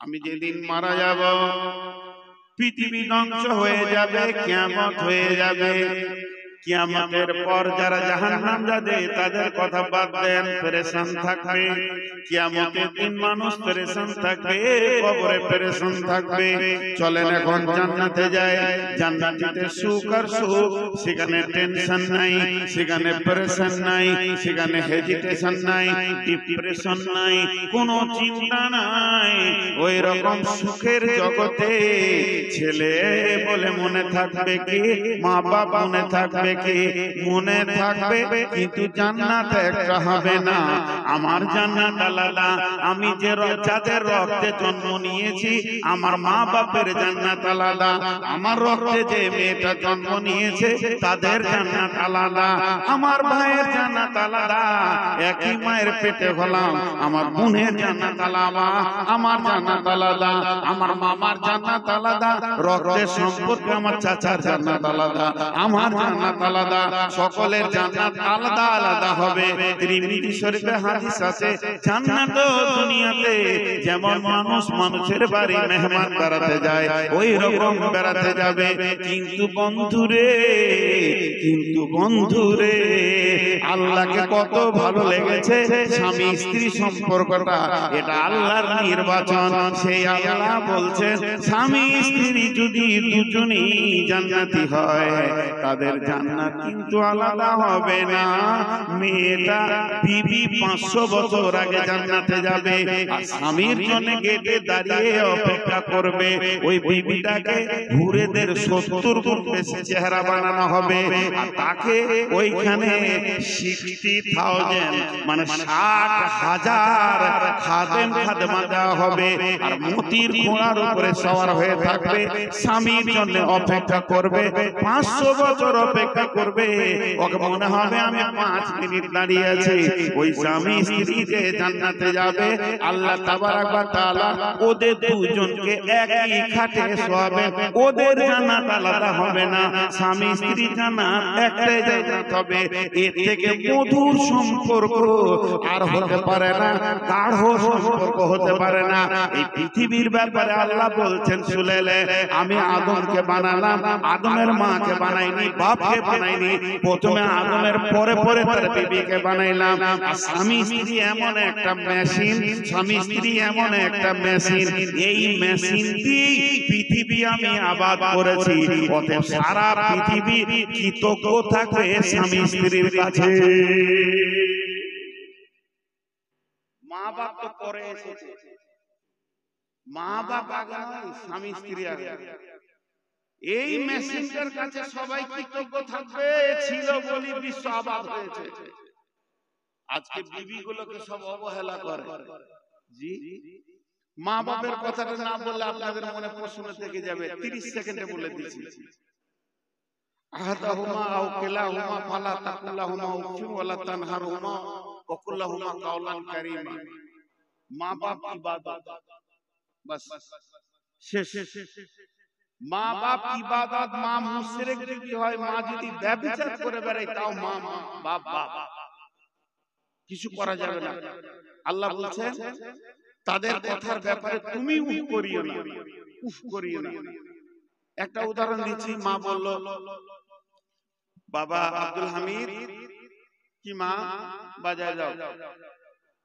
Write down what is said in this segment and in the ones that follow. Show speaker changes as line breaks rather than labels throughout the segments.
আমি যেদিন মারা যাব পৃথিবী ধ্বংস হয়ে যাবে, কিয়ামত হয়ে যাবে। কিয়ামতের পর যারা জাহান্নাম যাবে তাদের কথা বাদ দেন, পেরেশান থাকবে। কিয়ামতের দিন মানুষ পেরেশান থাকবে, কবরে পেরেশান থাকবে। চলেন এখন জান্নাতে যাই। জান্নাতীতে সুখ আর সুখ, সেখানে টেনশন নাই, সেখানে পেরেশান নাই, সেখানে হেজিটেশন নাই, ডিপ্রেশন নাই, কোনো চিন্তা নাই। ওই রকম সুখের জগতে ছেলে বলে মনে থাকবে কি, মা বাপ মনে থাকবে কি? মনে থাকবে, কিন্তু জান্নাত একটা হবে না। আমার জান্নাত আলাদা। আমি যে যাদের রক্তে জন্ম নিয়েছি, আমার মা বাপের জান্নাত আলাদা। আমার রক্তে যে মেয়েটা জন্ম নিয়েছে তাদের জান্নাত আলাদা। আমার ভাইয়ের জান্নাত আলাদা। একই মায়ের পেটে হলাম, আমার বোনের জান্নাত আলাদা, আমার জান্নাত আলাদা। আমার মামার জান্নাত আলাদা, রক্তের সম্পর্কে আমার চাচার জান্নাত আলাদা, আমার জান্নাত আলাদা। সকলের জান্নাত আলাদা আলাদা হবে। তিরমিজি শরীফে হাদিস আছে, জান্নাত দুনিয়াতে যেমন মানুষ মানুষের বাড়ি মেহমান বেড়াতে যায়, ওই রকম বেড়াতে যাবে। কিন্তু বন্ধুরে, কিন্তু বন্ধুরে, আল্লাহকে কত ভালো লেগেছে স্বামী স্ত্রী সম্পর্কটা। এটা আল্লাহর নির্বাচন। সেই আল্লাহ বলছেন, স্বামী স্ত্রী যদি দুজনই জান্নাতি হয়, তাদের জান্নাত কিন্তু আলাদা হবে না। মেয়েটা বিবি 500 বছর আগে জান্নাতে যাবে, আর স্বামীর জন্য গেটে দাঁড়িয়ে অপেক্ষা করবে। ওই বিবিটাকে হুরেদের 70 গুণ বেশি চেহারা বানানো হবে, আর তাকে ওইখানে 60,000 মানে 60,000 খাদেম খাদেমা দেওয়া হবে। আর মতির ঘোড়ার উপরে সওয়ার হয়ে থাকবে, স্বামীর জন্য অপেক্ষা করবে। 500 বছর অপেক্ষা করবে। ওকে মনে হবে আমি 5 মিনিট দাঁড়িয়ে আছি। ওই স্বামী স্ত্রী যে জান্নাতে যাবে, আল্লাহ তাবারাক ওয়া তাআলা ওদের দুজনকে একই খাটে শোয়াবে। ওদের জান্নাত আলাদা হবে না, স্বামী স্ত্রী জান্নাত একটাই জান্নাত হবে। এর থেকে মধুর সম্পর্ক আর হতে পারে না, গাঢ় সম্পর্ক হতে পারে না। এই পৃথিবীর ব্যাপারে আল্লাহ বলছেন, শুনেলে আমি আদমকে বানালাম, আদমের মাকে বানাইনি, বাপকে বানাইনি। প্রথমে আদমের পরে পরে তার বিবিকে বানাইলাম। আর স্বামী স্ত্রী এমন একটা মেশিন, স্বামী স্ত্রী এমন একটা মেশিন, এই মেশিন দিয়ে পৃথিবী আমি আবাদ করেছি। অতএব সারা পৃথিবী কৃতজ্ঞ থাকবে স্বামী স্ত্রীর কাছে। মা বাপ তো পরে এসেছে, মা বাপ আগে নয়, স্বামী স্ত্রী আগে। এই মেশিনটার কাছে সবাই কৃতজ্ঞ থাকবে, ছিল বলি বিশ্ব আবাদ হয়েছে। আজকে বিবি গুলোকে সব অবহেলা করে। জি, মা বাপের কথাটা না বললে আপনাদের মনে প্রশ্ন থেকে যাবে। 30 সেকেন্ডে বলে দিচ্ছি। আহাদাহুমা আও কিলাহুমা ফালা তাকুল্লাহুমা উফিন ওয়ালা তানহারহুমা ওয়া কুল্লাহুমা কাওলান কারীমা। মা বাপ ইবাদত, বাস শেষ। মা বাপ ইবাদত। মা মুশরিক যদি হয়, মা যদি ব্যভিচার করে বেড়ায়, তাও মা বাপ বাপ, কিছু করা যাবে না। আল্লাহ বলছেন তাদের কথার ব্যাপারে তুমি উফ করিও না, উফ করিও না। একটা উদাহরণ দিচ্ছি। মা বলল, বাবা আব্দুল হামিদ কি মা বাজারে যাও,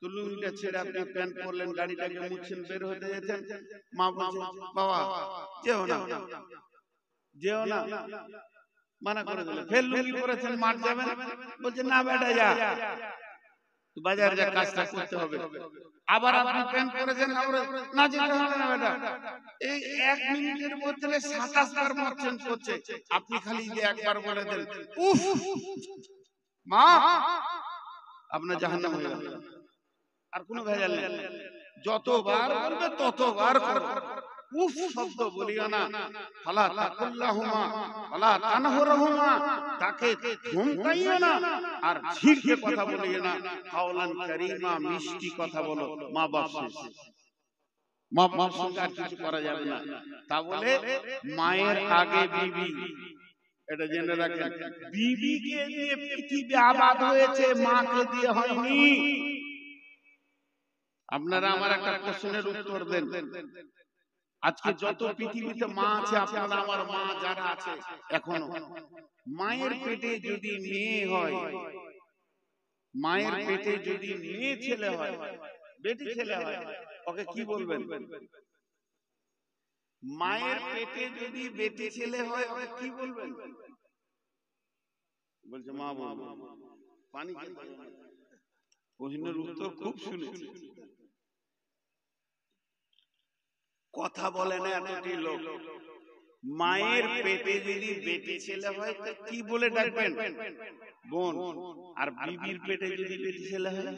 তো লুঙ্গিটা ছেড়ে আপনি প্যান্ট পরলেন, গাড়িটাকে মুছছেন, বের হতে যেতেন। মা বলছে, বাবা যেও না, যেও না, মানা করে দিলেন। ফের লুঙ্গি পরেছেন, মাঠ যাবেন, বলছে না বেটা যা, বাজারে যা, কাজটা করতে হবে। আবার আপনি প্যান্ট পরেছেন, না যেতে হবে না বেটা। এই 1 মিনিটের মধ্যে 27 বার মারছেন করছে। আপনি খালি যে একবার বলে দেন উফ মা, আপনার জাহান্নাম হয়ে গেল। আর কোনো ভেজাল নেই। যতবার বলবে ততবার করো। উফ শব্দ বলিও না। ফালা তাকুল্লাহুমা ফালা তানহুরহুমা, তাকে ধমকাইও না, আর ঝিরকে কথা বলিও না। কাওলান কারীমা, মিষ্টি কথা বলো। মা বাপ শেষ, মা বাপ সঙ্গে আর কিছু করা যাবে না। তা বলে মায়ের আগে বিবি, এটা জেনে রাখেন। বিবিকে দিয়ে পৃথিবী আবাদ হয়েছে, মাকে দিয়ে হয়নি। আপনারা আমার একটা প্রশ্নের উত্তর দেন। আজকে যত পৃথিবীতে মা আছে, আপনারা আমার মা যারা আছে এখনো, মায়ের পেটে যদি মেয়ে হয়, মায়ের পেটে যদি মেয়ে ছেলে হয়, বেটি ছেলে হয়, ওকে কি বলবেন? মায়ের পেটে যদি বেটি ছেলে হয় ওকে কি বলবেন? বলছে মা বলবো। পানি প্রশ্নের উত্তর খুব শুনেছি, কথা বলে না এতটি লোক। মায়ের পেটে যদি বেটি ছেলে হয় তো কি বলে ডাকবেন? বোন। আর বিবির পেটে যদি বেটি ছেলে হয়?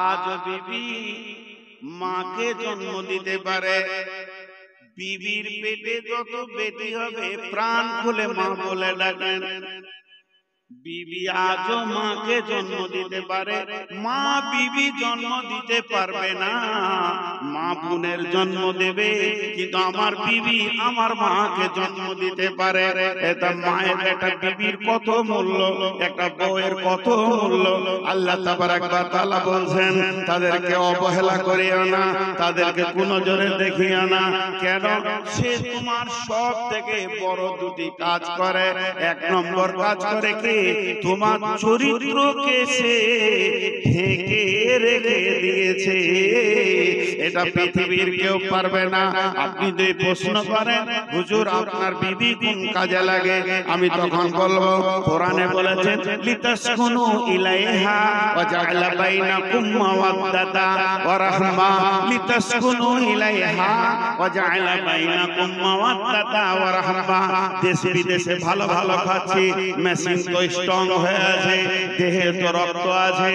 আজ বিবি মাকে জন্ম দিতে পারে, বিবির পেটে যত বেটি হবে প্রাণ খুলে মা বলে ডাকেন। বিবি আজও মাকে জন্ম দিতে পারে, মা বিবি জন্ম দিতে পারবে না। মা বোনের জন্ম দেবে, কিন্তু আমার বিবি আমার মাকে জন্ম দিতে পারে। এটা মায়ের একটা বিবির কত মূল্য, একটা বউয়ের কত মূল্য। আল্লাহ তাবারাক ওয়া তাআলা বলছেন তাদেরকে অবহেলা করিও না, তাদেরকে কোনো জোরে দেখিও না। কেন? সে তোমার সব থেকে বড় দুটি কাজ করে। এক নম্বর কাজ করে কি? তোমার চরিত্রকে সে ঢেকে রেখে দিয়েছে, এটা পৃথিবীর কেউ পারবে না। আপনি যদি প্রশ্ন করেন হুজুর আপনার বিবি কোন কাজে লাগে, আমি তখন বলবো কোরআনে বলেছেন লিতাসকুনু ইলাইহা ওয়া জাআলা বাইনাকুম মাওয়াদ্দাতা ওয়া রাহমা, লিতাসকুনু ইলাইহা ওয়া জাআলা বাইনাকুম মাওয়াদ্দাতা ওয়া রাহমা। দেশে বিদেশে ভালো ভালো খাচ্ছি, মেশিন তো স্ট্রং হয়ে আছে, দেহে তো রক্ত আছে,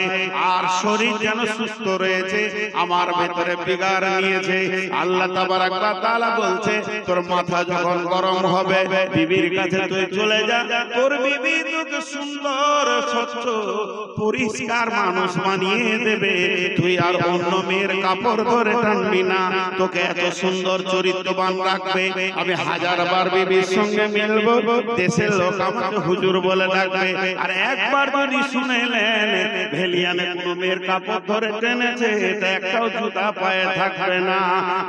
আর শরীর যেন সুস্থ রয়েছে, আমার ভেতরে বিগার নিয়েছে। আল্লাহ তাবারাক ওয়া তাআলা বলছে তোর মাথা যখন গরম হবে বিবির কাছে তুই চলে যা, তোর বিবি তোকে সুন্দর স্বচ্ছ পরিষ্কার মানুষ বানিয়ে দেবে। তুই আর অন্য মেয়ের কাপড় ধরে টানবি না, তোকে এত সুন্দর চরিত্রবান রাখবে। আমি হাজারবার বিবির সঙ্গে মিলবো, দেশের লোক আমাকে হুজুর বলে ডাকবে। আর একবার যদি শুনেলেন ভেলিয়ানে কোনো মেয়ের কাপড় ধরে টেনেছে, এটা একটাও জুতা পায়ে থাকবে না।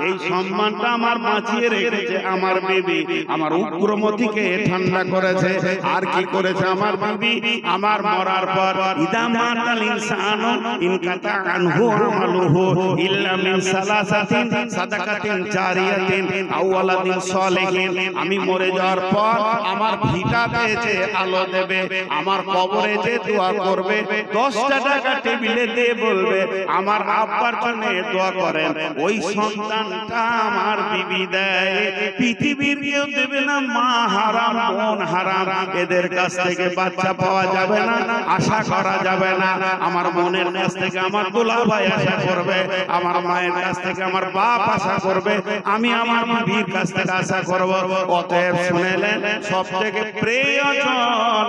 এই সম্মানটা আমার বাঁচিয়ে রেখেছে আমার বিবি, আমার উগ্রমতিকে ঠান্ডা করেছে। আর কি করেছে আমার বিবি? আমার মরার পর ইদা মাতাল ইনসানু ইনকাতা আনহু আমালুহু ইল্লা মিন সালাসাতিন সাদাকাতিন জারিয়াতিন আও ওয়ালাদিন সালিহিন। আমি মরে যাওয়ার পর আমার ভিটাতে যে আলো দেবে, আমার কবরে যে দোয়া করবে, 10টা টাকা টেবিলে দিয়ে বলবে আমার আব্বার জন্য দোয়া করেন, ওই সন্তানটা আমার বিবি দেয়। পৃথিবীর কেউ দেবে না। মা হারাম, বোন হারাম, এদের কাছ থেকে বাচ্চা পাওয়া যাবে না, আশা করা যাবে না। আমার বোনের কাছ থেকে আমার দুলাভাই আশা করবে, আমার মায়ের কাছ থেকে আমার বাপ আশা করবে, আমি আমার বিবির কাছ থেকে আশা করব। অতএব শুনেলেন, সব থেকে প্রয়োজন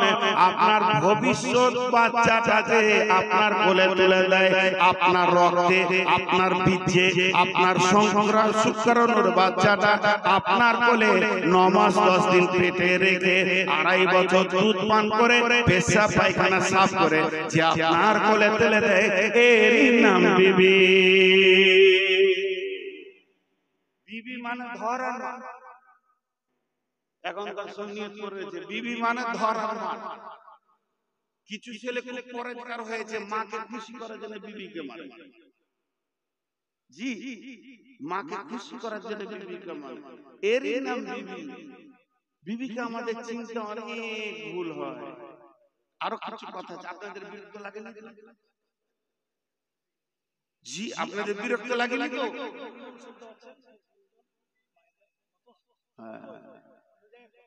আপনার ভবিষ্যৎ বাচ্চাটাকে আপনার কোলে তুলে দেয়, আপনার রক্তে, আপনার বীর্যে, আপনার সংক্রাণ শুক্রাণুর বাচ্চাটা আপনার কোলে 9 মাস 10 দিন পেটে রেখে 2.5 বছর দুধ পান করে পেশাব পায়খানা সাফ করে যে আপনার কোলে তুলে দেয়, এরই নাম বিবি। বিবি মানে ধরার মা। এখনকার সুন্নিয়ত করেছে বিবি মানে ধরার মা। কিছু ছেলে খুব পরেজগার হয়েছে, মাকে খুশি করার জন্য বিবিকে মারে। জি, মাকে খুশি করার জন্য বিবিকে মারে, এরই নাম বিবি। বিবিকে আমাদের চিনতে অনেক ভুল হয়। আরো কিছু কথা আছে, আপনাদের বিরক্ত লাগে না? জি, আপনাদের বিরক্ত লাগেনি তো?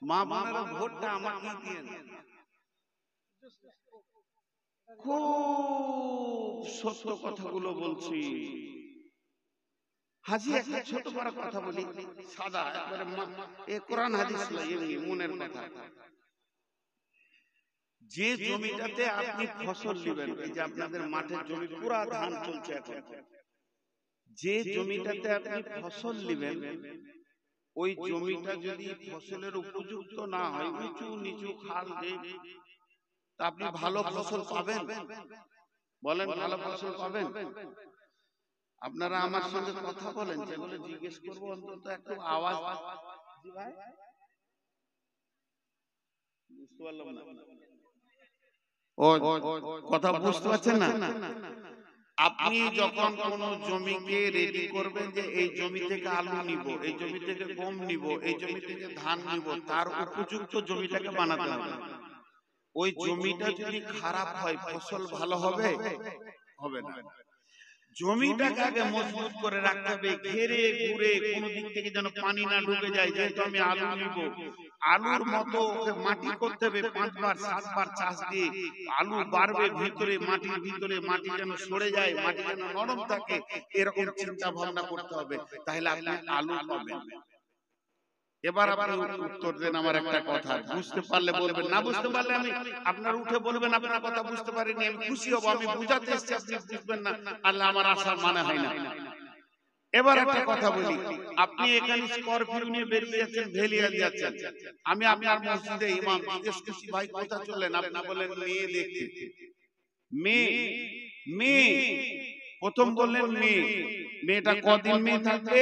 মা বোনেরা ভোটটা আমাকে দিয়েন। খুব সত্য কথাগুলো বলছি। হাজি একটা ছোট বড় কথা বলি, সাদা একবারে কোরআন হাদিস এমনি মনের কথা। যে জমিটাতে আপনি ফসল দিবেন, এই যে আপনাদের মাঠের জমি পুরা ধান চলছে এখন, যে জমিটাতে আপনি ফসল দিবেন ওই জমিটা যদি ফসলের উপযুক্ত না হয়, উঁচু নিচু খাল দিয়ে, তা আপনি ভালো ফসল পাবেন? বলেন ভালো ফসল পাবেন? আপনারা আমার সঙ্গে কথা বলেন, যেগুলো জিজ্ঞেস করবো অন্তত একটু আওয়াজ। বুঝতে পারলাম না, ও কথা বুঝতে পারছেন না? আপনি যখন কোন জমিকে রেডি করবেন যে এই জমি থেকে আলু নিব, এই জমি থেকে গম নিব, এই জমি থেকে ধান নিব, তার উপযুক্ত জমিটাকে বানাতে হবে। ওই জমিটা যদি খারাপ হয় ফসল ভালো হবে? হবে না। জমিটাকে আগে মজবুত করে রাখতে হবে, ঘেরে ঘুরে কোন দিক থেকে যেন পানি না ঢুকে যায়। যেহেতু আমি আলু নিব, আলুর মতো ওকে মাটি করতে হবে, 5 বার 7 বার চাষ দিয়ে আলু বাড়বে ভিতরে, মাটির ভিতরে মাটি যেন সরে যায়, মাটি যেন নরম থাকে, এরকম চিন্তা ভাবনা করতে হবে, তাহলে আপনি আলু পাবেন। এবার আপনি উত্তর দেন আমার একটা কথা, বুঝতে পারলে বলবেন, না বুঝতে পারলে আমি আপনার উঠে বলবেন আপনার কথা বুঝতে পারিনি, আমি খুশি হব। আমি বুঝাতে এসেছি, আপনি বুঝবেন না, আল্লাহ আমার আশার মানে হয় না। এবার একটা কথা বলি, আপনি এখানে স্করপিও নিয়ে বেরিয়ে যাচ্ছেন, ভেলিয়া যাচ্ছেন, আমি আপনার মসজিদে ইমাম জিজ্ঞেস করছি ভাই কোথায় চললেন, আপনি বলেন মেয়ে দেখতে। মেয়ে মেয়ে প্রথম বললেন মেয়ে, মেয়েটা কদিন মেয়ে থাকবে?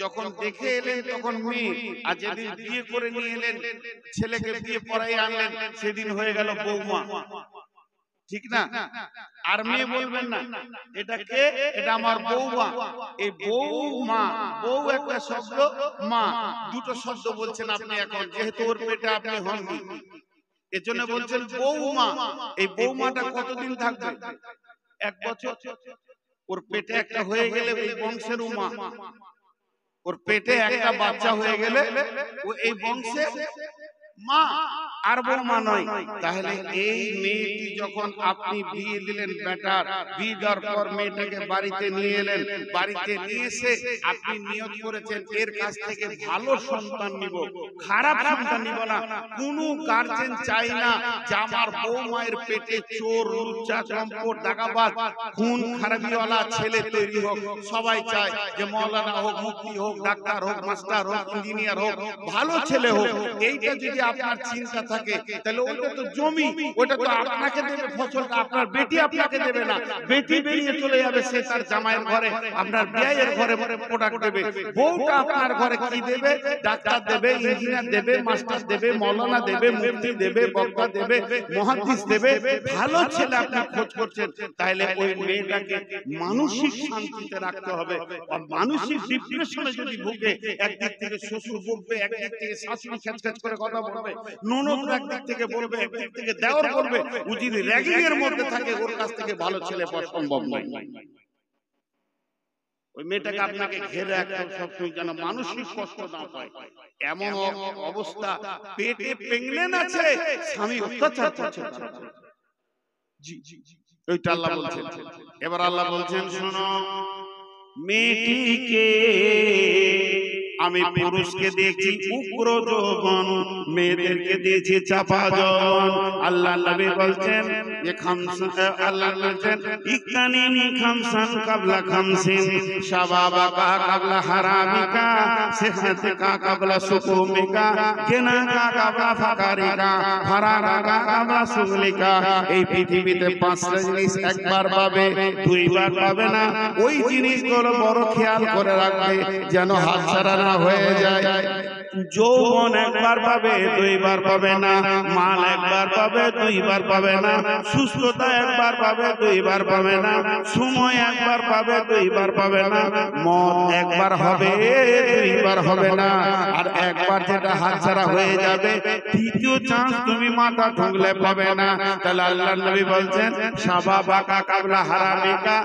যখন দেখে এলেন তখন মেয়ে, আর যেদিন বিয়ে করে নিয়ে এলেন, ছেলেকে বিয়ে পড়াই আনলেন, সেদিন হয়ে গেল বৌমা, ঠিক না? আর মেয়ে বলবেন না, এটা কে? এটা আমার বৌমা। এই বৌমা, বউ একটা শব্দ, মা দুটো শব্দ বলছেন আপনি এখন, যেহেতু ওর পেটে আপনি হননি, এজন্য বলছেন বৌমা। এই বৌমাটা কতদিন থাকবে? 1 বছর। ওর পেটে একটা হয়ে গেলে ওই বংশের মা, ওর পেটে একটা বাচ্চা হয়ে গেলে ও এই বংশের মা, আর বৌমা নয়। তাহলে এই মেয়েটি যখন আপনি বিয়ে দিলেন, বেটার বিয়ে দেওয়ার পর মেয়েটাকে বাড়িতে নিয়ে এলেন, বাড়িতে নিয়ে এসে আপনি নিয়ত করেছেন এর কাছ থেকে ভালো সন্তান নিব, খারাপ সন্তান নিব না। কোনো গার্জেন চাই না যে আমার বৌমায়ের পেটে চোর, লুচ্চা, চম্পট, দাগাবাজ, খুন খারাপিওয়ালা ছেলে তৈরি হোক। সবাই চায় যে মৌলানা হোক, মুফতি হোক, ডাক্তার হোক, মাস্টার হোক, ইঞ্জিনিয়ার হোক, ভালো ছেলে হোক। এইটা যদি আপনার চিন্তা থাকে তাহলে ওটা তো জমি, ওটা তো আপনাকে দেবে ফসলটা, আপনার বেটি আপনাকে দেবে না। বেটি বেরিয়ে চলে যাবে, সে তার জামাইয়ের ঘরে, আপনার বিয়ের ঘরে প্রোডাক্ট দেবে। বউটা আপনার ঘরে কি দেবে? ডাক্তার দেবে, ইঞ্জিনিয়ার দেবে, মাস্টার দেবে, মৌলানা দেবে, মুফতি দেবে, বক্তা দেবে, মুহাদ্দিস দেবে। ভালো ছেলে আপনি খোঁজ করছেন, তাহলে ওই মেয়েটাকে মানসিক শান্তিতে রাখতে হবে। আর মানসিক ডিপ্রেশনে যদি ভুগে, একদিক থেকে শ্বশুর বলবে, একদিক থেকে শাশুড়ি খ্যাচ করে কথা বলবে, ননদ একদিক থেকে বলবে, একদিক থেকে দেওর বলবে, ও যদি র্যাগিং এর মধ্যে থাকে, ওর কাছ থেকে ভালো ছেলে পাওয়া সম্ভব নয়। ওই মেয়েটাকে আপনাকে ঘিরে রাখতে সবসময় যেন মানসিক কষ্ট না পায়। এমন অবস্থা, পেটে প্রেগন্যান্ট আছে, স্বামী অত্যাচার করছে, ওইটা আল্লাহ বলছেন। এবার আল্লাহ বলছেন, শোনো, মেয়েটিকে আমি পুরুষকে দিয়েছি উগ্র যৌবন, মেয়েদেরকে দিয়েছি চাপা যৌবন। আল্লাহ নবী বলছেন যে আল্লাহ বলছেন ইকানিনি খামসান কাবলা খামসিন, শাবাবাকা কাবলা হারামিকা, সিহহাতিকা কাবলা সুকুমিকা, গিনাকা কাবলা ফাকারিকা, ফারারাকা কাবলা সুগলিকা। এই পৃথিবীতে 5টা জিনিস একবার পাবে, 2বার পাবে না। ওই জিনিসগুলো বড় খেয়াল করে রাখবে যেন হাতছাড়া না হয়ে যায়। যৌবন একবার পাবে, 2বার পাবে না। মাল একবার পাবে, 2বার পাবে না। সুস্থতা একবার পাবে, 2বার পাবে না। সময় একবার পাবে, 2বার পাবে না। মত একবার হবে, 2বার হবে না। আর একবার যেটা হাতছাড়া হয়ে যাবে, তৃতীয় চান্স তুমি মাথা ঠুকলে পাবে না। তাহলে আল্লাহ নবী বলছেন শাবাবাকা কাবলা হারামিকা,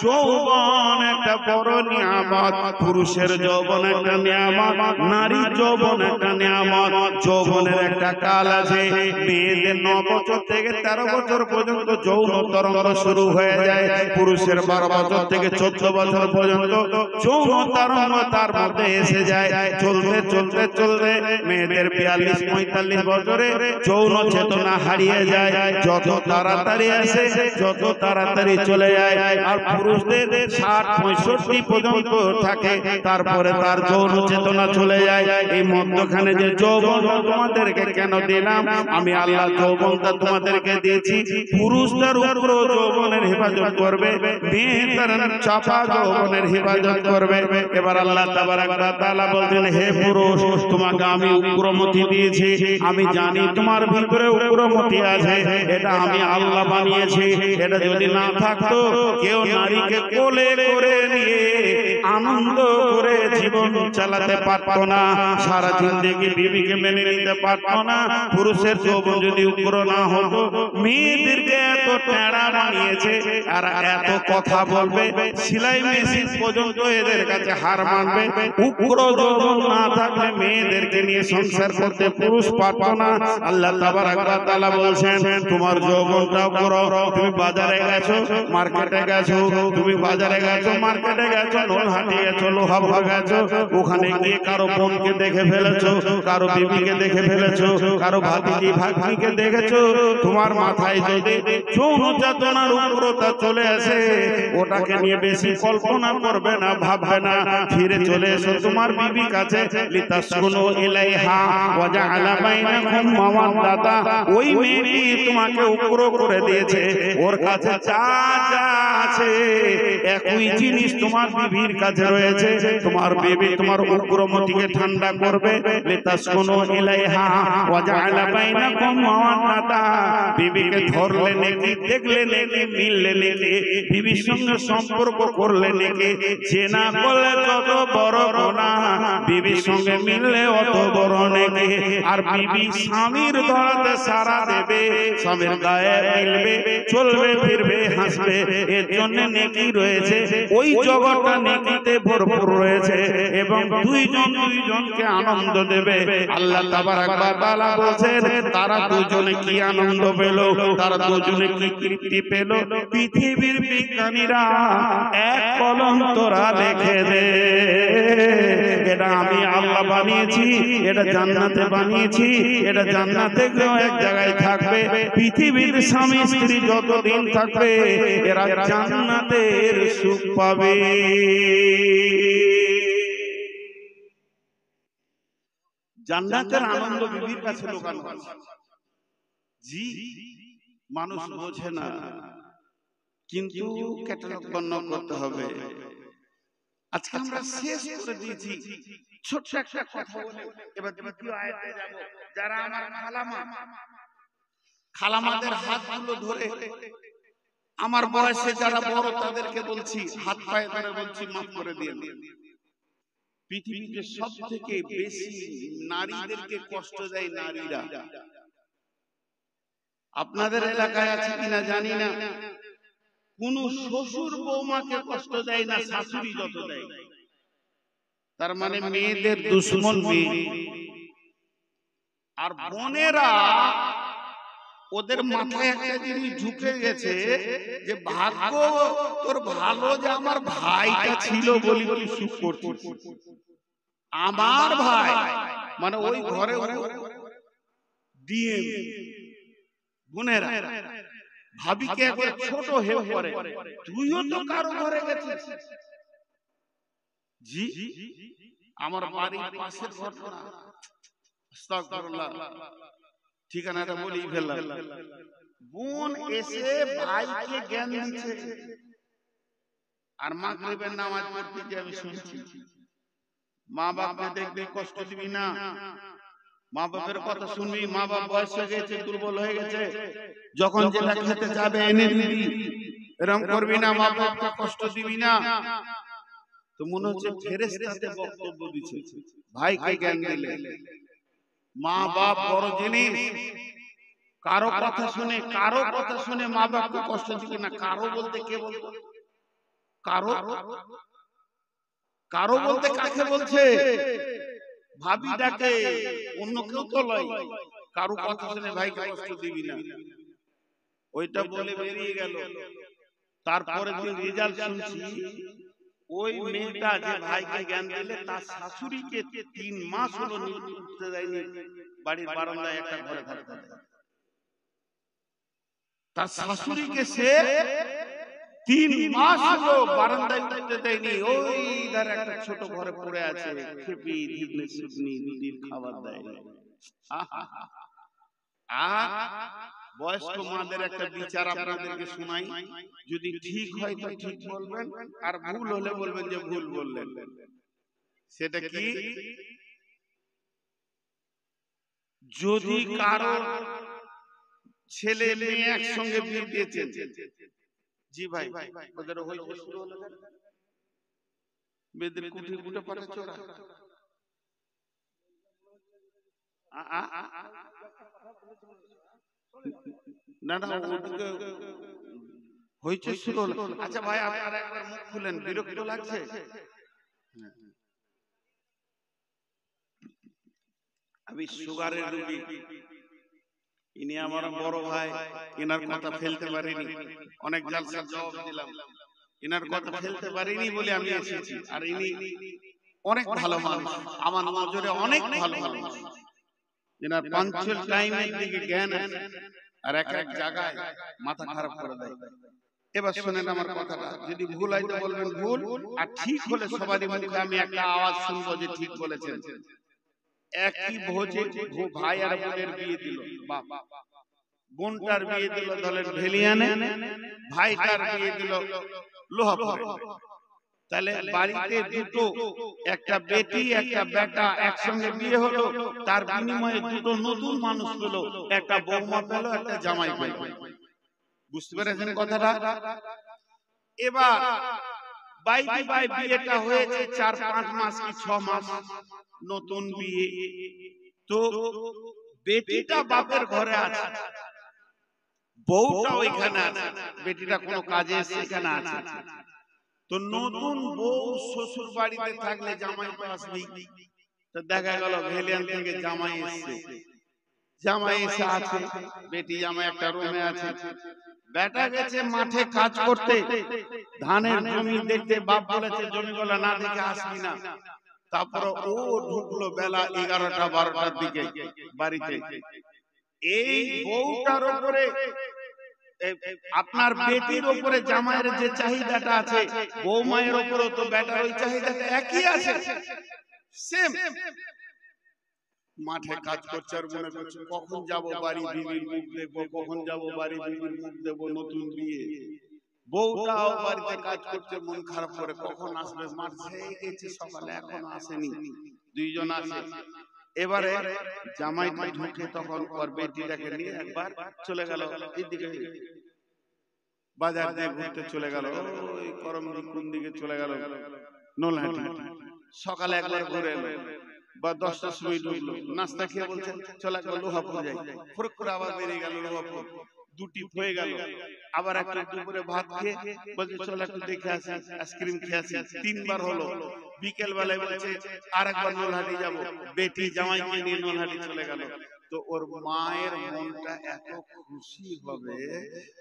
যৌবন একটা বড় নিয়ামত। পুরুষের যৌবন একটা নিয়ামত, নারীর যৌবন একটা নিয়ামত। যৌবনের একটা কাল আছে, মেয়েদের 9 বছর থেকে 13 বছর পর্যন্ত যৌন তরঙ্গ শুরু হয়ে যায়। পুরুষের 12 বছর থেকে 14 বছর পর্যন্ত যৌন তরঙ্গ তার মধ্যে এসে যায়। চলতে চলতে চলতে মেয়েদের 42-45 বছরে যৌন চেতনা হারিয়ে যায়। যত তাড়াতাড়ি আসে যত তাড়াতাড়ি চলে যায়। আর পুরুষদের 60-65 পর্যন্ত থাকে, তারপরে তার যৌন চেতনা চলে যায়। এই মধ্যখানে যে যৌবনটা তোমাদেরকে কেন দিলাম, আমি আল্লাহ যৌবনটা তোমাদেরকে দিয়েছি পুরুষদের উপর যৌবনের হেফাজত করবে, মেয়েদের চাপা যৌবনের হেফাজত করবে। এবার আল্লাহ তাবারাক ওয়া তাআলা বলছেন, হে পুরুষ, তোমাকে আমি উগ্রমতি দিয়েছি, আমি জানি তোমার ভিতরে উগ্রমতি আছে, এটা আমি আল্লাহ বানিয়েছি। এটা যদি না থাকতো কেউ নারীকে কোলে করে নিয়ে আনন্দ করে জীবন চালাতে পারতো না, সারা জিন্দেগি বিবিকে মেনে নিতে পারতো না। পুরুষের যৌবন যদি উগ্র না হতো, মেয়েদেরকে এত টেড়া বানিয়েছে আর এত কথা বলবে, সেলাই মেশিন পর্যন্ত এদের কাছে হার মানবে। উগ্র যৌবন না থাকলে মেয়েদেরকে নিয়ে সংসার করতে পুরুষ পারতো না। আল্লাহ তাবারাক ওয়া তাআলা বলছেন, তোমার যৌবনটা উগ্র, তুমি বাজারে গেছো, মার্কেটে গেছো, তুমি বাজারে গেছো, মার্কেটে গেছো, নলহাটি গেছো, লোহাভা গেছো, ওখানে গিয়ে কারো বোনকে দেখে ফেলেছো, কারো বিবিকে দেখে ফেলেছো, কারো ভাতিজি ভাগ্নিকে দেখেছো, তোমার মাথায় যদি যৌন চেতনার উগ্রতা চলে আসে, ওটাকে নিয়ে বেশি কল্পনা করবে না, ভাববে না, ফিরে চলে এসো তোমার বিবি কাছে। লিতাসকুনু ইলাইহা ওয়া জাআলা বাইনাকুম মাওয়াদ্দাতা, ওই মেয়েটি তোমাকে উগ্র করে দিয়েছে, ওর কাছে যা যা আছে একই জিনিস তোমার বিবির কাছে রয়েছে। তোমার বিবি তোমার উগ্রমতিকে ঠান্ডা করবে। লিতাসকুনু ইলাইহা ওয়া জাআলা বাইনাকুম মাওয়াদ্দাতা, বিবিকে ধরলে নাকি, দেখলে নাকি, মিললে নাকি, বিবির সঙ্গে সম্পর্ক করলে নাকি, চেনা করলে কত বড় গুনাহ, বিবির সঙ্গে মিললে অত বড় নাকি। আর বিবি স্বামীর ধরাতে সারা দেবে, স্বামীর গায়ে মিলবে, চলবে ফিরবে, হাসবে, এর জন্য নেকি রয়েছে। ওই জগৎটা নেকিতে ভরপুর রয়েছে এবং দুইজনকে আনন্দ দেবে। আল্লাহ তাবারাক ওয়া তাআলা বলেন, তারা দুজনে কি আনন্দ পেল, তারা দুজনে কি তৃপ্তি পেল, পৃথিবীর বিজ্ঞানীরা এক কলম তোরা লিখে দে, এটা আমি আল্লাহ বানিয়েছি, এটা জান্নাতে বানিয়েছি, এটা জান্নাতে গিয়ে এক জায়গায় থাকবে। পৃথিবীর স্বামী স্ত্রী যতদিন থাকবে এরা জান্নাতের সুখ পাবে। জান্নাতের আনন্দ বিবির কাছে লুকানো আছে। জি, মানুষ বোঝে না, কিন্তু ক্যাটালগ বর্ণনা করতে হবে। আজকে আমরা শেষ করে দিয়েছি ছোট্ট একটা কথা বলে, এবার দ্বিতীয় আয়াতে যাব। যারা আমার খালামাদের হাতগুলো ধরে, আমার বয়সে যারা বড় তাদেরকে বলছি, হাত পায়ে ধরে বলছি, মাফ করে দিন। পৃথিবীতে সবথেকে বেশি নারীদেরকে কষ্ট দেয় নারীরা। আপনাদের এলাকায় আছে কিনা জানি না, কোন শ্বশুর বৌমাকে কষ্ট দেয় না শাশুড়ি যত দেয়। তার মানে মেয়েদের দুশ্মন মেয়ে। আর বোনেরা, ওদের মাথায় একটা জিনিস ঢুকে গেছে যে ভাগ্য তোর ভালো যে আমার ভাইটা ছিল বলি তুই সুখ করছিস। আমার ভাই মানে ওই ঘরে দিয়ে বোনেরা ভাবিকে একবার ছোট হেউ করে, তুইও তো কারো ঘরে গেছিস। জি, আমার বাড়ির পাশের ঘটনা, আস্তাগফিরুল্লাহ, ঠিকানাটা বলি ফেললাম। বোন এসে ভাইকে জ্ঞান দিচ্ছে, আর মাগরিবের নামাজ পড়তে গিয়ে আমি শুনছি, মা বাপকে দেখবি কষ্ট দিবি না, মা বাপের কথা শুনবি, মা বাপ বয়স হয়ে গেছে, দুর্বল হয়ে গেছে, যখন যেটা খেতে যাবে এনে দিবি, এরকম করবি না, মা বাপকে কষ্ট দিবি না। তো মনে হচ্ছে ফেরেশতাতে বক্তব্য দিচ্ছে, ভাইকে জ্ঞান দিলে। মা বাপ বড় জিনিস, কারো কথা শুনে মা বাপকে কষ্ট দিবি না। কারো বলতে কে বলতো? কারো বলতে কাকে বলছে? ভাবি ডাকে, অন্য কেউ তো লয়। কারো কথা শুনে ভাইকে কষ্ট দিবি না, ওইটা বলে বেরিয়ে গেল। তারপরে যে রেজাল্ট শুনছি, ওই মেয়েটা যে ভাইকে জ্ঞান দিলে তার শাশুড়িকে 3 মাস হলো উঠতে দেয়নি, বাড়ির বারান্দায় একটা ঘরে থাকতে দেয়। তার শাশুড়িকে সে 3 মাস হলো বারান্দায় উঠতে দেয়নি, ওই ধারে একটা ছোট ঘরে পড়ে আছে, খেপি ধিবনে সুদনি দুদিন খাবার দেয়নি। আর বয়স্ক মাদের একটা বিচার আপনাদেরকে শোনাই, যদি ঠিক হয় তো ঠিক বলবেন, আর ভুল হলে বলবেন যে ভুল বললেন। সেটা কি, যদি কারো ছেলে মেয়ে একসঙ্গে বিয়ে দিয়েছেন, জি ভাই ওদের হইতে শুরু হলো, মেয়েদের কুঠি কুটে পারে চোরা, না না ওদিকে হইতে শুরু হলো। আচ্ছা ভাই আপনারা একবার মুখ খুলেন, বিরক্ত লাগছে? আমি সুগারের রোগী, ইনি আমার বড় ভাই, এনার কথা ফেলতে পারিনি, অনেক জালসার জবাব দিলাম, এনার কথা ফেলতে পারিনি বলে আমি এসেছি। আর ইনি অনেক ভালো মানুষ, আমার নজরে অনেক ভালো মানুষ, এনার পাঞ্চুয়াল টাইমের দিকে জ্ঞান আছে, আর এক এক জায়গায় মাথা খারাপ করে দেয়। এবার শুনেন আমার কথাটা, যদি ভুল হয় তো বলবেন ভুল, আর ঠিক হলে সবারই মুখে আমি একটা আওয়াজ শুনবো যে ঠিক বলেছেন। একই ভোজে ভাই আর বোনের বিয়ে দিল, বাপ বোনটার বিয়ে দিল দলের ভেলিয়ানে, ভাইটার বিয়ে দিল লোহাপুরে। তাহলে বাড়িতে দুটো, একটা বেটি একটা বেটা একসঙ্গে বিয়ে হলো, তার বিনিময়ে দুটো নতুন মানুষ পেল, একটা বৌমা পেল, একটা জামাই পেল। বুঝতে পেরেছেন কথাটা? এবার বাই বিয়েটা হয়েছে 4-5 মাস কি 6 মাস, নতুন বিয়ে, তো বেটিটা বাপের ঘরে আছে, বউটা ওইখানে আছে, বেটিটা কোনো কাজে সেখানে আছে। তো নতুন বউ শ্বশুর বাড়িতে থাকলে জামাই তো আসবেই। তো দেখা গেল ভেলিয়ান থেকে জামাই এসছে, জামাই এসে আছে, বেটি জামাই একটা রুমে আছে, বেটা গেছে মাঠে কাজ করতে, ধানের জমি দেখতে, বাপ বলেছে জমিগুলো না দেখে আসবি না। তারপরে ও ঢুকলো বেলা 11টা-12টার দিকে বাড়িতে। এই বউটার উপরে, আপনার বেটির উপরে জামাইয়ের যে চাহিদাটা আছে, বৌমায়ের উপরে তো বেটার ওই চাহিদাটা একই আছে, সেম। মাঠে কাজ করছে আর মনে করছে কখন যাব বাড়ি বিবির মুখ দেখবো, কখন যাব বাড়ি বিবির মুখ দেখবো, নতুন বিয়ে। বউটাও বাড়িতে কাজ করছে মন খারাপ করে, কখন আসবে, মাঠ ছেয়ে গেছে সকালে এখনো আসেনি, দুইজন আসে। এবারে জামাইটা ঢুকে তখন ওর বেটিটাকে নিয়ে একবার চলে গেল এদিকে, বাজার দিয়ে ঘুরতে চলে গেল, ওই করমদি কোন দিকে চলে গেল, নলহাটি। সকালে একবার ঘুরে এলো বা 10টার সময় ঢুকলো, নাস্তা খেয়ে বলছে চলে গেল লোহাপুর যাই, ফরক করে আবার বেরিয়ে গেল লোহাপুর, দুটি হয়ে গেল। আবার একটা দুপুরে ভাত খেয়ে বলছে চল একটু দেখে আসি, আইসক্রিম খেয়ে আসি, 3বার হলো। বিকেল বেলায় বলছে আর একবার নলহাটি যাব, বেটি জামাইকে নিয়ে নলহাটি চলে গেল। তো ওর মায়ের মনটা এত খুশি হবে,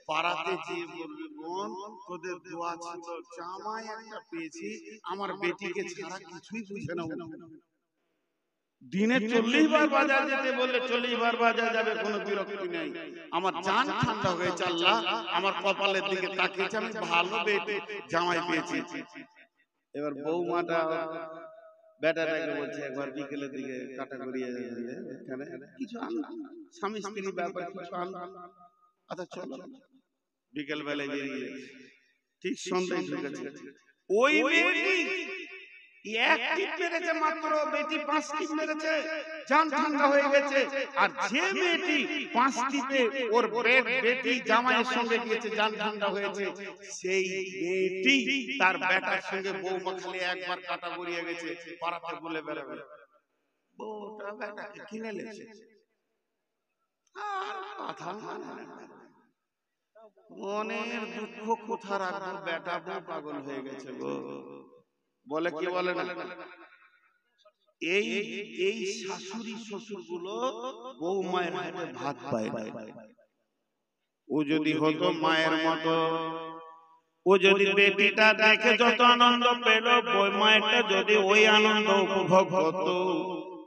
পাড়াতে যে বলবে বোন তোদের দোয়া ছিল, জামাই একটা পেয়েছি, আমার বেটিকে ছাড়া কিছুই বুঝে না। দিনে 40 বার বাজার যেতে বললে 40 বার বাজার যাবে, কোনো বিরক্তি নেই। আমার জান ঠান্ডা হয়েছে, আল্লাহ আমার কপালের দিকে তাকিয়েছে, আমি ভালো বেটি জামাই পেয়েছি। এবার বৌমাটা বেটাটাকে বলছে একবার বিকেলের দিকে কাটা করিয়ে এখানে কিছু আনলাম, স্বামী স্ত্রী ব্যাপার কিছু আনলাম, আচ্ছা চলো। বিকেল বেলায় বেরিয়ে গেছে, ঠিক সন্ধ্যায় ঢুকেছে। ওই মেয়েটি এক টিপ মেরেছে মাত্র, বেটি 5 টিপ মেরেছে, জান ঠান্ডা হয়ে গেছে। আর যে মেয়েটি 5 টিপে ওর বেটি জামাইয়ের সঙ্গে গিয়েছে, জান ঠান্ডা হয়েছে, সেই মেয়েটি তার বেটার সঙ্গে বৌমা খালি একবার কাটা গড়িয়ে গেছে, পাড়াতে বলে বেড়াবে বউটা বেটাকে কিনে লেছে। আর কথা মনের দুঃখ কোথা রাখবো, বেটা বউ পাগল হয়ে গেছে গো, বলে কি বলে না। এই এই শাশুড়ি শ্বশুর গুলো বউ মায়ের হাতে ভাত পায় না। ও যদি হতো মায়ের মতো, ও যদি বেটিটা দেখে যত আনন্দ পেল, বউ মায়েরটা যদি ওই আনন্দ উপভোগ করতো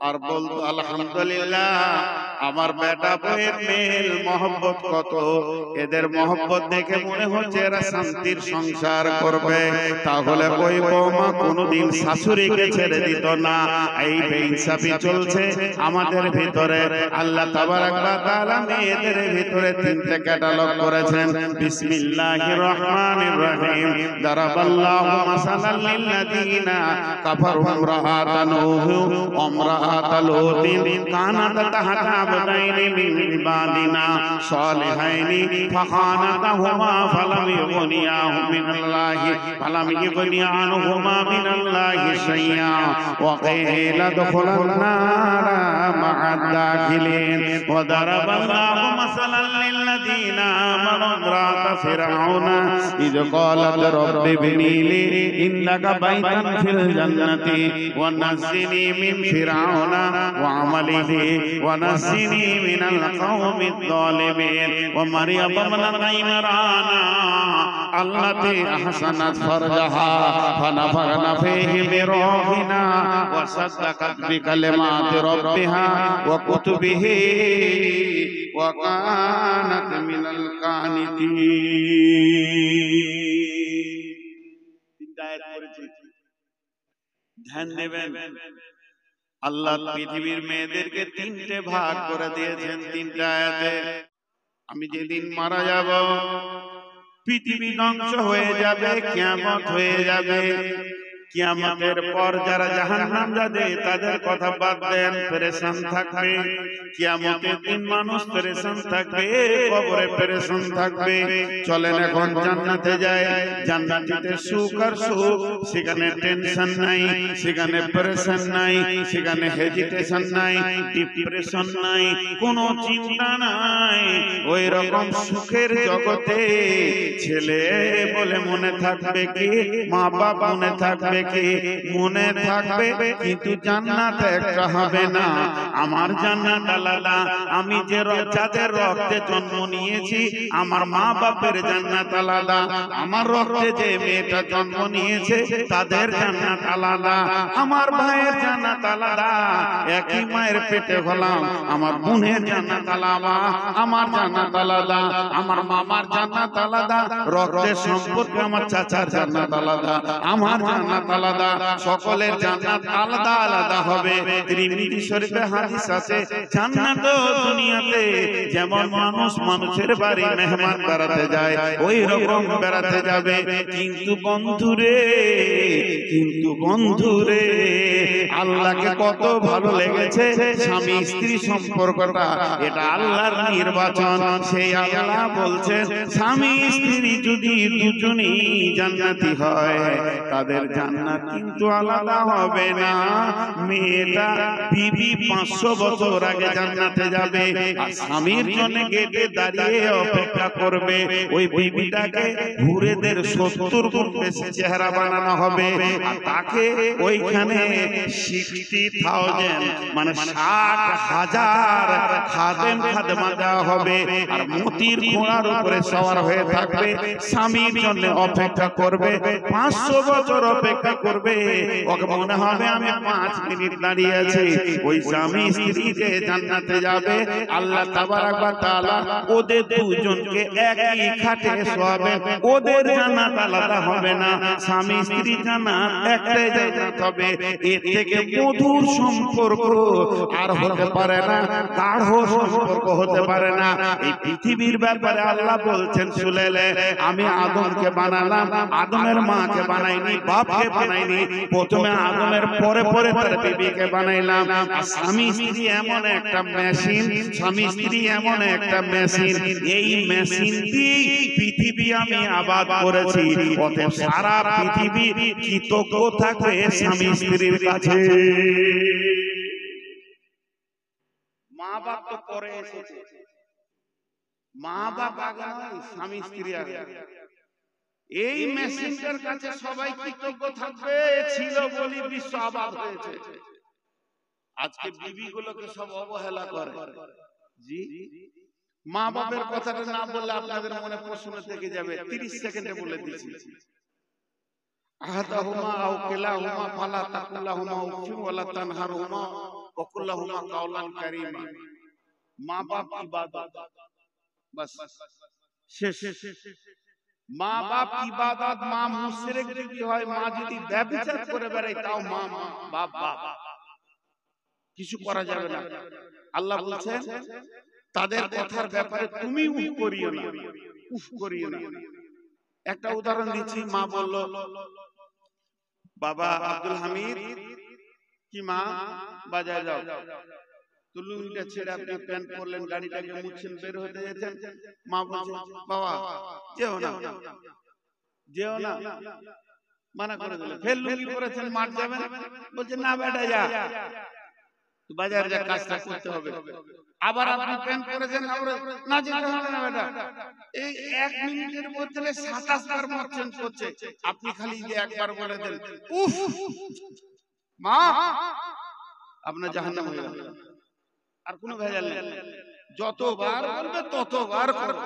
আর বলতো আলহামদুলিল্লাহ আমার বেটা বউয়ের মেল মহব্বত কত, এদের মহব্বত দেখে মনে হচ্ছে এরা শান্তির সংসার করবে। তাহলে ওই বৌমা কোনোদিন শাশুড়িকে ছেড়ে দিত না। এই বেইনসাফি চলছে আমাদের ভিতরে। আল্লাহ তাবারাক ওয়া তাআলা মেয়েদের ভিতরে তিনটে ক্যাটালগ করেছেন। বিসমিল্লাহির রহমানির রহিম। দারাবাল্লাহু মাসালাল লিল্লাযিনা কাফারু ইমরাআতা নূহ ওয়া ইমরাআতা লূতিন কানাতা তাহতা আবদাইনি মিন ইবাদিনা সালিহাইনি ফাখানাতাহুমা ফালাম ইগনিয়া আনহুমা মিনাল্লাহি শাইআ ওয়া কিলা দুখুলান নারা মা'আদ দাখিলিন। ওয়া দারাবাল্লাহু মাসালাল লিল্লাযিনা আমানু ইমরাআতা ফিরআউনা ইয ক্বালাত রাব্বি ইবনি লি ইন্নাকা বাইতান ফিল জান্নাতি ওয়া নাজ্জিনি মিন ফিরআউনা ওয়া আমালিহি ওয়া নাজ্জিনি মিনাল কওমিদ যালিমিন। ওয়া মারইয়াম ইবনাতা ইমরানা আল্লাতী আহসানাত ফারজাহা ফানাফাখনা ফীহি মির রূহিনা ওয়া সাদ্দাকাত বিকালিমাতি রাব্বিহা ওয়া কুতুবিহি ওয়া কানাত মিনাল কানিতিন। ধ্যান দেবেন, আল্লাহ পৃথিবীর মেয়েদেরকে তিনটে ভাগ করে দিয়েছেন তিনটা আয়াতে। আমি যেদিন মারা যাব পৃথিবী ধ্বংস হয়ে যাবে, কিয়ামত হয়ে যাবে। কিয়ামতের পর যারা জাহান্নাম যাবে তাদের কথা বাদ দেন, পেরেশান থাকবে। কিয়ামতের দিন মানুষ পেরেশান থাকবে, কবরে পেরেশান থাকবে। চলেন এখন জান্নাতে যাই। জান্নাতিতে সুখ আর সুখ, সেখানে টেনশন নাই, সেখানে পেরেশান নাই, সেখানে হেজিটেশন নাই, ডিপ্রেশন নাই, কোনো চিন্তা নাই। ওই রকম সুখের জগতে ছেলে বলে মনে থাকবে কি, মা বাপ মনে থাকবে কি, মনে থাকবে কিন্তু জান্নাত একটা হবে না। আমার জান্নাত আলাদা। আমি যে যাদের রক্তে জন্ম নিয়েছি আমার মা বাপের জান্নাত আলাদা। আমার রক্তে যে মেয়েটা জন্ম নিয়েছে তাদের জান্নাত আলাদা। আমার ভাইয়ের জান্নাত আলাদা। একই মায়ের পেটে হলাম, আমার বোনের জান্নাত আলাদা, আমার জান্নাত আলাদা। আমার মামার জান্নাত আলাদা, রক্তের সম্পর্কে আমার চাচার জান্নাত আলাদা, আমার জান্নাত আলাদা। সকলের জান্নাত আলাদা আলাদা হবে। তিরমিজি শরীফে হাদিস আছে, জান্নাত দুনিয়াতে যেমন মানুষ মানুষের বাড়ি মেহমান বেড়াতে যায় ওই রকম বেড়াতে যাবে। কিন্তু বন্ধুরে আল্লাহকে কত ভালো লেগেছে স্বামী স্ত্রী সম্পর্কটা, এটা আল্লাহর নির্বাচন। সেই আল্লাহ বলছেন স্বামী স্ত্রী যদি দুজনই জান্নাতি হয় তাদের জান্নাত কিন্তু আলাদা হবে না। মেয়েটা বিবি 500 বছর আগে জান্নাতে যাবে আর স্বামীর জন্য গেটে দাঁড়িয়ে অপেক্ষা করবে। ওই বিবিটাকে হুরেদের 70 গুণ বেশি চেহারা বানানো হবে আর তাকে ওইখানে 60,000 মানে 60,000 খাদেমা দেওয়া হবে আর মতির ঘোড়ার উপরে সওয়ার হয়ে থাকবে। স্বামীর জন্য অপেক্ষা করবে, 500 বছর অপেক্ষা করবে। ওকে মনে হবে আমি 5 মিনিট দাঁড়িয়ে আছি। ওই স্বামী স্ত্রী যে জান্নাতে যাবে আল্লাহ তাবারাক ওয়া তাআলা ওদের দুজনকে একই খাটে শোয়াবেন। ওদের জান্নাত আলাদা হবে না, স্বামী স্ত্রী জান্নাত একটাই জান্নাত হবে। এর থেকে মধুর সম্পর্ক আর হতে পারে না, গাঢ় সম্পর্ক হতে পারে না। এই পৃথিবীর ব্যাপারে আল্লাহ বলছেন শুনেলে, আমি আদমকে বানালাম, আদমের মাকে বানাইনি, বাপকে বানাইনি। প্রথমে আদমের পরে পরে তার বিবিকে বানাইলাম। আর স্বামী স্ত্রী এমন একটা মেশিন, স্বামী স্ত্রী এমন একটা মেশিন, এই মেশিন দিয়ে পৃথিবী আমি আবাদ করেছি। অতএব সারা পৃথিবী কৃতজ্ঞ থাকবে স্বামী স্ত্রীর কাছে। মা বাপ তো পরে এসেছে, মা বাপ আগে নয়, স্বামী স্ত্রী আগে। এই মেশিনটার কাছে সবাই কৃতজ্ঞ থাকবে, ছিল বলি বিশ্ব আবাদ হয়েছে। আজকে বিবি গুলোকে সব অবহেলা করে। জি, মা বাপের কথাটা না বললে আপনাদের মনে প্রশ্ন থেকে যাবে। 30 সেকেন্ডে বলে দিচ্ছি। আহাদাহুমা আও কিলাহুমা ফালা তাকুল্লাহুমা উফিন ওয়ালা তানহারহুমা ওয়া কুল্লাহুমা কাওলান কারীমা। মা বাপ ইবাদত, বাস শেষ। মা বাপ ইবাদত, মা মুশরিক যদি হয়, মা যদি ব্যভিচার করে বেড়ায়, তাও মা বাপ বাপ, কিছু করা যাবে না। আল্লাহ বলছেন তাদের কথার ব্যাপারে তুমি উফ করিও না, উফ করিও না। একটা উদাহরণ দিচ্ছি। মা বলল, বাবা আব্দুল হামিদ কি মা বাজারে যাও, তো লুঙ্গিটা ছেড়ে আপনি প্যান্ট পরলেন, গাড়িটাকে মুছছেন, বের হতে যেতেন। মা বলছে বাবা যেও না, যেও না, মানা করে দিল। ফের লুঙ্গি পরেছেন, মাঠ যাবেন, বলছে না বেটা যা, বাজারে যা, কাজটা করতে হবে। আবার আপনি প্যান্ট পরেছেন, না যেতে হবে না বেটা। এই 1 মিনিটের মধ্যে 27 বার মত চেঞ্জ করছে। আপনি খালি যে একবার বলে দেন উফ মা, আপনার জাহান্নাম হয়ে যাবে, আর কোনো ভেজাল নেই। যতবার বলবে ততবার করো,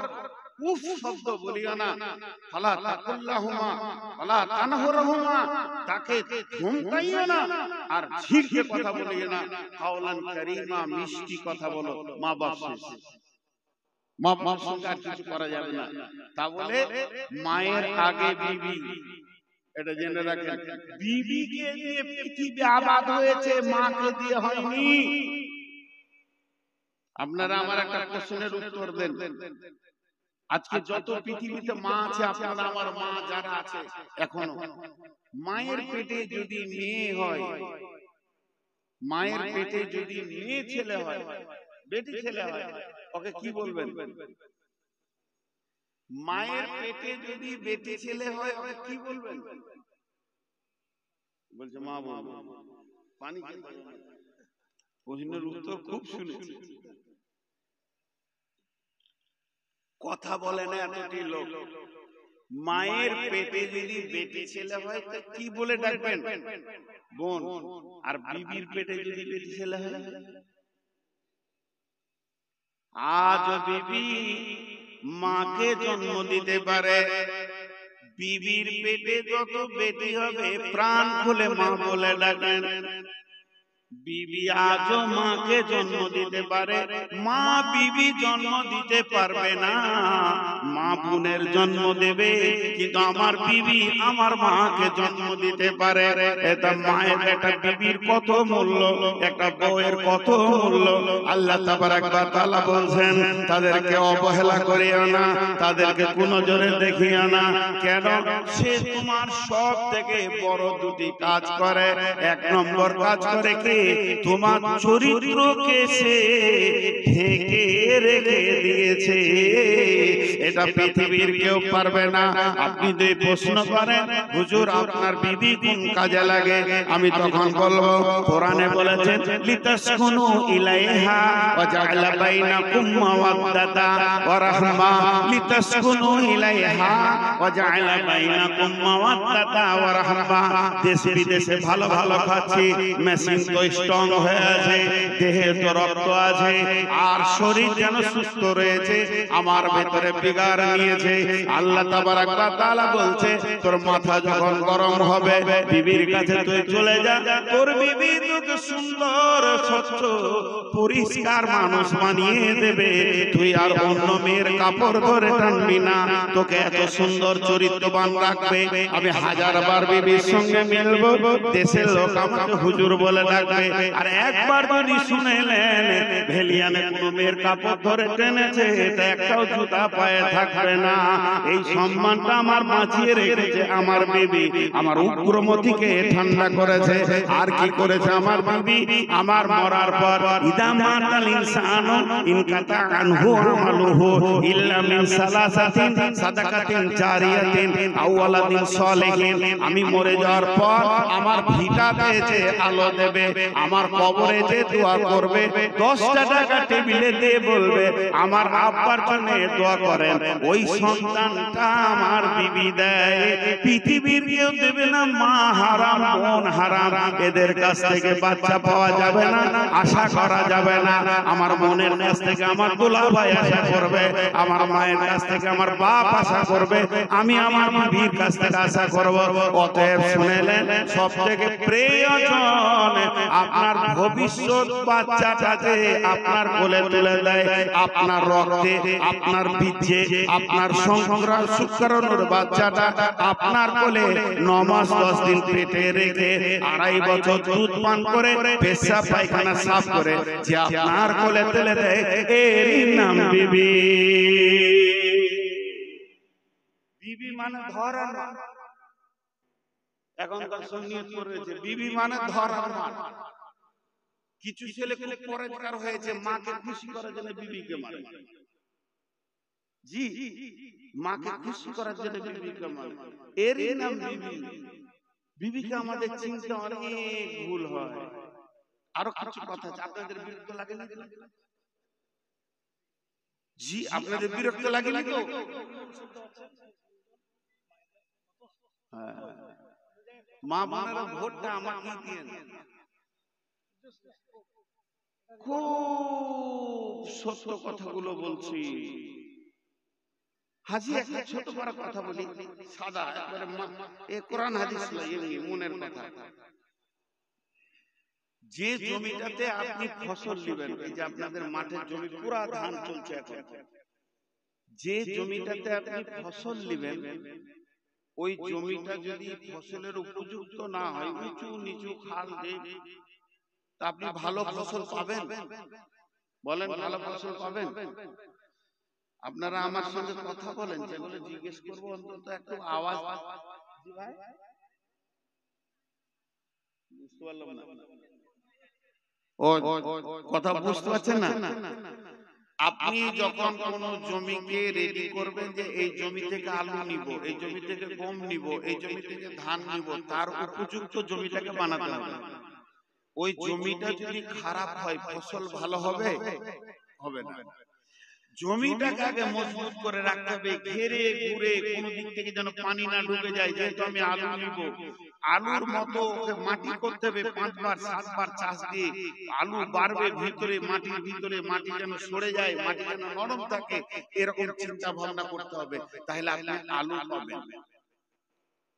উফ শব্দ বলিও না। ফালা তাকুল্লাহুমা ফালা তানহুরহুমা, তাকে ধমকাইও না আর ঝিকে কথা বলিও না। কাওলান কারীমা, মিষ্টি কথা বলো। মা বাপ শেষ, মা বাপ সঙ্গে আর কিছু করা যাবে না। তা বলে মায়ের আগে বিবি, এটা জেনে রাখেন। বিবিকে দিয়ে পৃথিবী আবাদ হয়েছে, মাকে দিয়ে হয়নি। আপনারা আমার একটা প্রশ্নের উত্তর দেন। আজকে যত পৃথিবীতে মা আছে, আপনারা আমার মা যারা আছে এখনো, মায়ের পেটে যদি মেয়ে হয়, মায়ের পেটে যদি মেয়ে ছেলে হয়, বেটি ছেলে হয়, ওকে কি বলবেন? মায়ের পেটে যদি বেটি ছেলে হয়, ওকে কি বলবেন? বলছে মা বলবো। পানি প্রশ্নের উত্তর খুব শুনেছি, কথা বলে না এতটি লোক। মায়ের পেটে যদি বেটি ছেলে হয় তো কি বলে ডাকবেন? বোন। আর বিবির পেটে যদি বেটি ছেলে হয়, আজ বিবি মাকে জন্ম দিতে পারে, বিবির পেটে যত বেটি হবে প্রাণ খুলে মা বলে ডাকেন। বিবি আজও মাকে জন্ম দিতে পারে, মা বিবি জন্ম দিতে পারবে না। মা বোনের জন্ম দেবে, কিন্তু আমার বিবি আমার মাকে জন্ম দিতে পারে। এটা মায়ের, একটা বিবির কত মূল্য, একটা বউয়ের কত মূল্য। আল্লাহ তাবারাক ওয়া তাআলা বলছেন তাদেরকে অবহেলা করিও না, তাদেরকে কোনো জোরে দেখিও না। কেন? সে তোমার সব থেকে বড় দুটি কাজ করে। 1 নম্বর কাজ করে কি? তোমার চরিত্রকে সে ঢেকে রেখে দিয়েছে, এটা পৃথিবীর কেউ পারবে না। আপনি যদি প্রশ্ন করেন হুজুর আপনার বিবি কোন কাজে লাগে, আমি তখন বলবো কোরআনে বলেছে লিতাসকুনু ইলাইহা ওয়া জাআলা বাইনাকুম মাওয়াদ্দাতা ওয়া রাহমা, লিতাসকুনু ইলাইহা ওয়া জাআলা বাইনাকুম মাওয়াদ্দাতা ওয়া রাহমা। দেশ বিদেশে ভালো ভালো খাচ্ছি, মেশিন তো স্ট্রং হয়ে আছে, দেহে তো রক্ত আছে, আর শরীর যেন সুস্থ রয়েছে, আমার ভেতরে বিগার নিয়েছে। আল্লাহ তাবারাক ওয়া তাআলা বলছে তোর মাথা যখন গরম হবে বিবির কাছে তুই চলে যা, তোর বিবি তোকে সুন্দর স্বচ্ছ পরিষ্কার মানুষ বানিয়ে দেবে। তুই আর অন্য মেয়ের কাপড় ধরে টানবি না, তোকে এত সুন্দর চরিত্রবান রাখবে। আমি 1000 বার বিবির সঙ্গে মিলবো, দেশের লোক আমাকে হুজুর বলে ডাকবে। আর একবার যদি শুনেলেন ভেলিয়ানে কোনো মেয়ের কাপড় ধরে টেনেছে, এটা একটাও জুতা পায়ে থাকবে না। এই সম্মানটা আমার বাঁচিয়ে রেখেছে আমার বিবি, আমার উগ্রমতিকে ঠান্ডা করেছে। আর কি করেছে আমার বিবি? আমার মরার পর ইদা মাতাল ইনসানু ইনকাতা আনহু আমালুহু ইল্লা মিন সালাসাতিন সাদাকাতিন জারিয়াতিন আও ওয়ালাদিন সালিহিন। আমি মরে যাওয়ার পর আমার ভিটাতে যে আলো দেবে, আমার কবরে যে দোয়া করবে, 10টা টাকা টেবিলে দিয়ে বলবে আমার আব্বার জন্য দোয়া করেন, ওই সন্তানটা আমার বিবি দেয়। পৃথিবীর কেউ দেবে না। মা হারাম, বোন হারাম, এদের কাছ থেকে বাচ্চা পাওয়া যাবে না, আশা করা যাবে না। আমার বোনের কাছ থেকে আমার দুলাভাই আশা করবে, আমার মায়ের কাছ থেকে আমার বাপ আশা করবে, আমি আমার বিবির কাছ থেকে আশা করব। অতএব শুনেলেন সব থেকে প্রিয়জন আপনার ভবিষ্যৎ বাচ্চাটা যে আপনার কোলে তুলে দেয়, আপনার রক্তে, আপনার বীর্যে, আপনার শুক্রাণুর বাচ্চাটা আপনার কোলে 9 মাস 10 দিন পেটে রেখে 2.5 বছর দুধ পান করে পেশাব পায়খানা সাফ করে যে আপনার কোলে তুলে দেয়, এরই নাম বিবি। বিবি মানে ধরার মান। এখনকার সুন্নিয়ত করেছে বিবি মানে ধরার মান। কিছু ছেলে খুব পরেজগার হয়েছে, মাকে খুশি করার জন্য বিবিকে মারে। জি, মাকে খুশি করার জন্য বিবিকে মারে, এরই নাম বিবি। বিবিকে আমাদের চিন্তা অনেক ভুল হয়। আরো কিছু কথা আছে, আপনাদের বিরক্ত লাগে না? জি, আপনাদের বিরক্ত লাগেনি তো? মা বোনেরা ভোটটা আমাকে দিয়ে দেন। খুব সত্য কথাগুলো বলছি। হাজি একটা ছোট বড় কথা বলি, সাদা একবারে কোরআন হাদিস নয়, এমনি মনের কথা। যে জমিটাতে আপনি ফসল নেবেন, এই যে আপনাদের মাঠের জমি পুরা ধান চলছে এখন, যে জমিটাতে আপনি ফসল নেবেন ওই জমিটা যদি ফসলের উপযুক্ত না হয়, উঁচু নিচু খাল দেব, তা আপনি ভালো ফসল পাবেন? বলেন, ভালো ফসল পাবেন? আপনারা আমার সঙ্গে কথা বলেন, যেগুলো জিজ্ঞেস করবো অন্তত একটু আওয়াজ। বুঝতে পারলাম না, ও কথা বুঝতে পারছেন না? আপনি যখন কোন জমিকে রেডি করবেন যে এই জমি থেকে আলু নিব, এই জমি থেকে গম নিব, এই জমি থেকে ধান নিব, তার উপযুক্ত জমিটাকে বানাতে হবে। ওই জমিটা যদি খারাপ হয় ফসল ভালো হবে? হবে না। জমিটাকে আগে মজবুত করে রাখতে হবে, ঘেরে ঘুরে কোন দিক থেকে যেন পানি না ঢুকে যায়। যেহেতু আমি আলু নিব, আলুর মতো ওকে মাটি করতে হবে, 5 বার 7 বার চাষ দিয়ে আলু বাড়বে ভিতরে, মাটির ভিতরে মাটি যেন সরে যায়, মাটি যেন নরম থাকে, এরকম চিন্তা ভাবনা করতে হবে, তাহলে আপনি আলু পাবেন।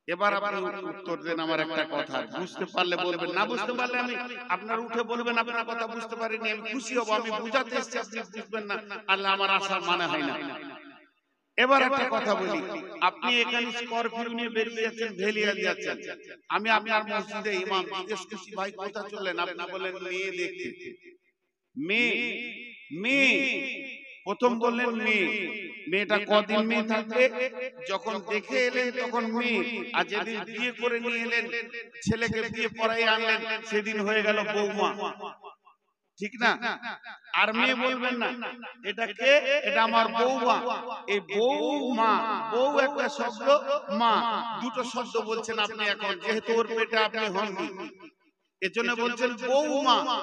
এবার আপনি উত্তর দেন আমার একটা কথা, বুঝতে পারলে বলবেন, না বুঝতে পারলে আমি আপনার উঠে বলবেন আপনার কথা বুঝতে পারিনি, আমি খুশি হব। আমি বুঝাতে এসেছি, আপনি বুঝবেন না, আল্লাহ আমার আশার মানে হয় না। এবার একটা কথা বলি, আপনি এখানে স্করপিও নিয়ে বেরিয়ে যাচ্ছেন, ভেলিয়া যাচ্ছেন, আমি আপনার মসজিদে ইমাম জিজ্ঞেস করছি ভাই কোথায় চললেন, আপনি বলেন মেয়ে দেখতে। মেয়ে, মেয়ে প্রথম বললেন মেয়ে, মেয়েটা কদিন মেয়ে থাকবে? যখন দেখে এলেন তখন মেয়ে, আর যেদিন বিয়ে করে নিয়ে এলেন, ছেলেকে বিয়ে পড়াই আনলেন, সেদিন হয়ে গেল বৌমা, ঠিক না? আর মেয়ে বলবেন না, এটা কে? এটা আমার বৌমা। এই বৌমা, বউ একটা শব্দ, মা দুটো শব্দ বলছেন আপনি এখন, যেহেতু ওর পেটে আপনি হননি, এজন্য বলছেন বৌমা।